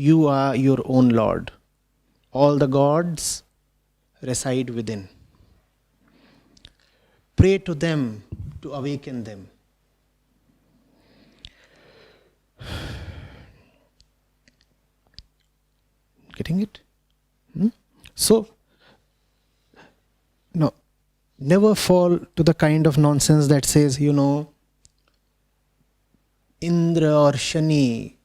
You are your own Lord. All the gods reside within. Pray to them to awaken them. Getting it? So, no, never fall to the kind of nonsense that says, Indra or Shani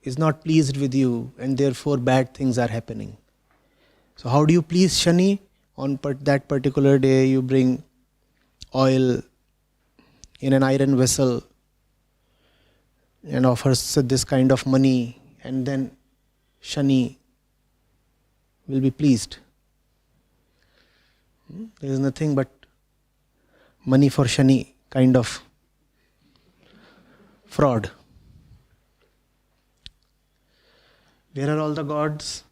is not pleased with you and therefore bad things are happening. So how do you please Shani? On that particular day you bring oil in an iron vessel and offers this kind of money, and then Shani will be pleased. There is nothing but money for Shani kind of fraud. Where are all the gods?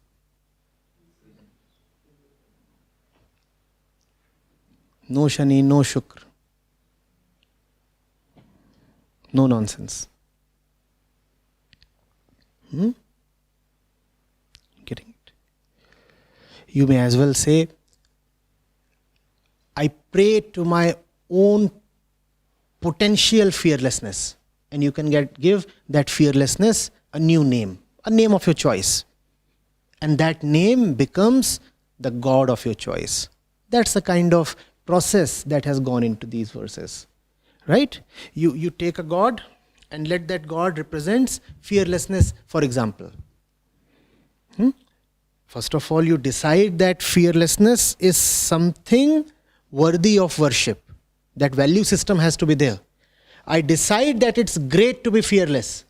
No Shani, no Shukra. No nonsense. Getting it? You may as well say, I pray to my own potential fearlessness. And you can give that fearlessness a new name, a name of your choice. And that name becomes the God of your choice. That's the kind of process that has gone into these verses. Right? You take a God and let that God represents fearlessness, for example. First of all, you decide that fearlessness is something worthy of worship. That value system has to be there. I decide that it's great to be fearless.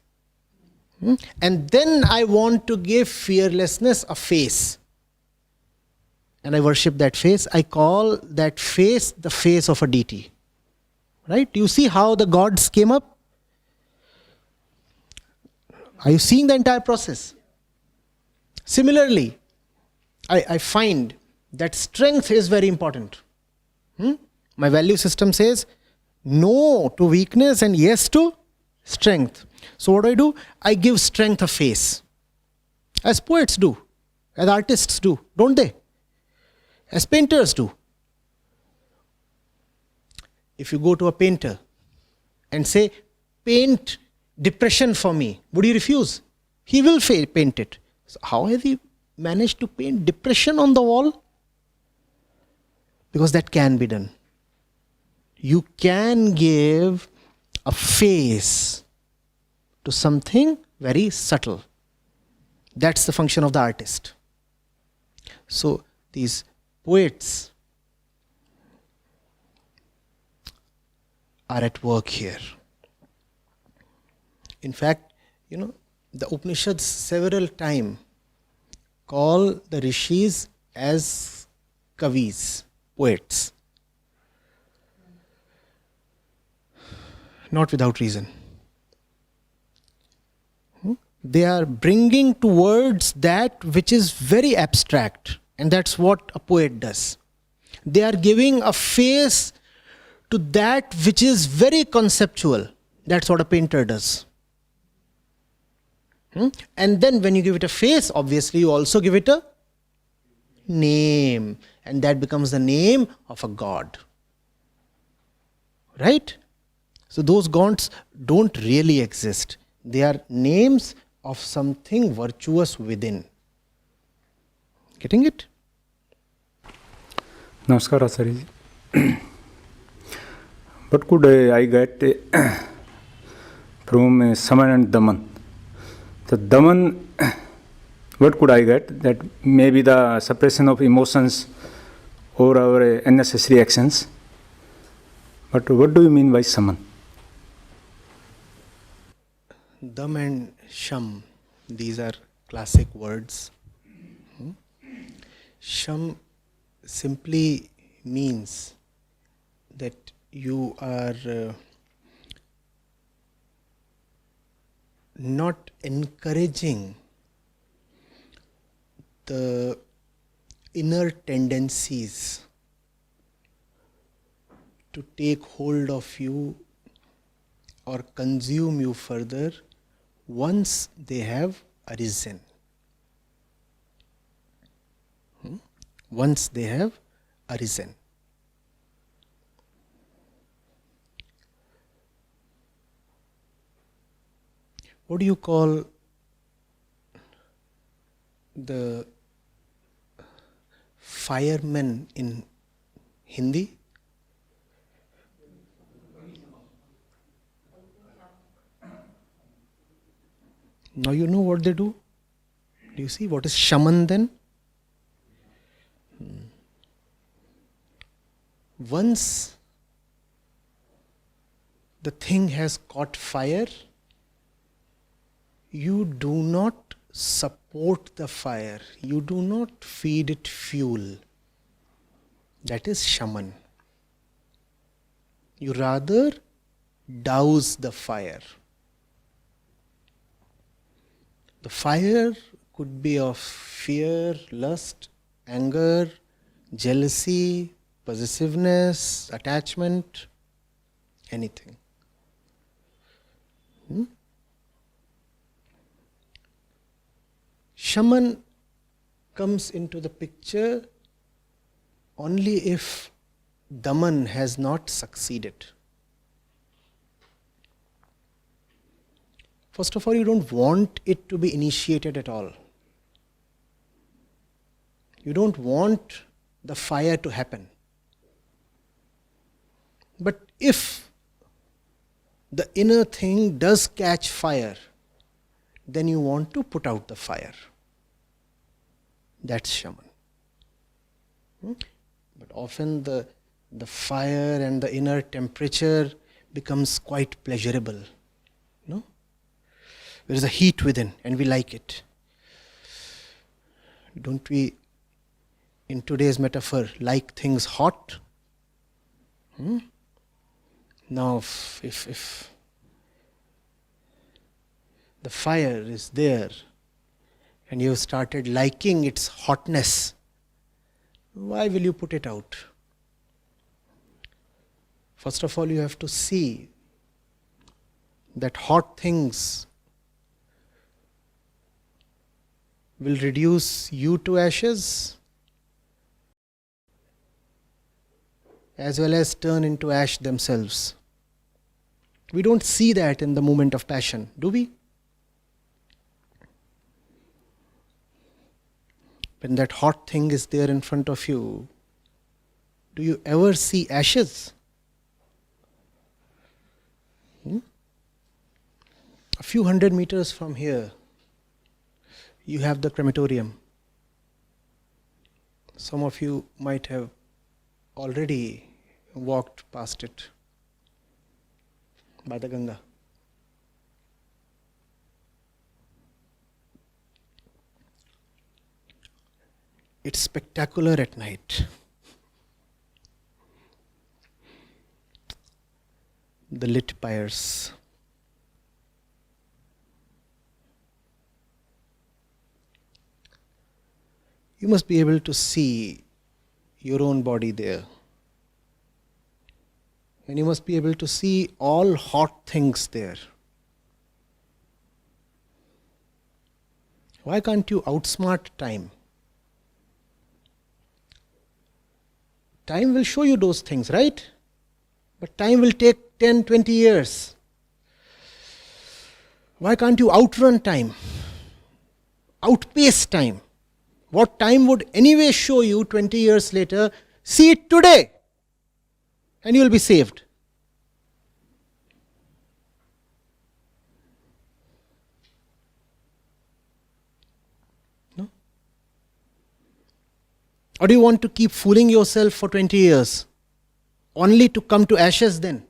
And then I want to give fearlessness a face. And I worship that face. I call that face the face of a deity. Right? You see how the gods came up? Are you seeing the entire process? Similarly, I find that strength is very important. My value system says no to weakness and yes to strength. So what do? I give strength a face. As poets do. As artists do. Don't they? As painters do. If you go to a painter and say, paint depression for me, would he refuse? He will paint it. So how has he managed to paint depression on the wall? Because that can be done. You can give a face to something very subtle. That's the function of the artist. So these poets are at work here. In fact, the Upanishads several times call the rishis as kavis, poets. Not without reason. They are bringing to words that which is very abstract, and that's what a poet does. They are giving a face to that which is very conceptual. That's what a painter does. And then when you give it a face, obviously you also give it a name. And that becomes the name of a god. Right? So those gods don't really exist. They are names of something virtuous within. Getting it? Namaskar, Acharya. What could I get from Saman and Daman? The Daman, what could I get? That maybe the suppression of emotions or our unnecessary actions. But what do you mean by Saman? Dam and Sham, these are classic words. Sham simply means that you are not encouraging the inner tendencies to take hold of you or consume you further once they have arisen. Once they have arisen. What do you call the firemen in Hindi? Now you know what they do? Do you see what is shaman then? Once the thing has caught fire, you do not support the fire, you do not feed it fuel. That is shaman. You rather douse the fire. The fire could be of fear, lust, anger, jealousy, possessiveness, attachment, anything. Shaman comes into the picture only if Daman has not succeeded. First of all, you don't want it to be initiated at all. You don't want the fire to happen. But if the inner thing does catch fire, then you want to put out the fire. That's shaman. But often the fire and the inner temperature becomes quite pleasurable. No? There is a heat within and we like it. Don't we, in today's metaphor, like things hot? Now if the fire is there and you have started liking its hotness, why will you put it out? First of all, you have to see that hot things will reduce you to ashes as well as turn into ash themselves. We don't see that in the moment of passion, do we? When that hot thing is there in front of you, do you ever see ashes? A few 100 meters from here, you have the crematorium. Some of you might have already walked past it by the Ganga. It's spectacular at night. The lit pyres. You must be able to see your own body there. And you must be able to see all hot things there. Why can't you outsmart time? Time will show you those things, right? But time will take 10, 20 years. Why can't you outrun time? Outpace time. What time would anyway show you 20 years later, see it today and you will be saved. No? Or do you want to keep fooling yourself for 20 years only to come to ashes then?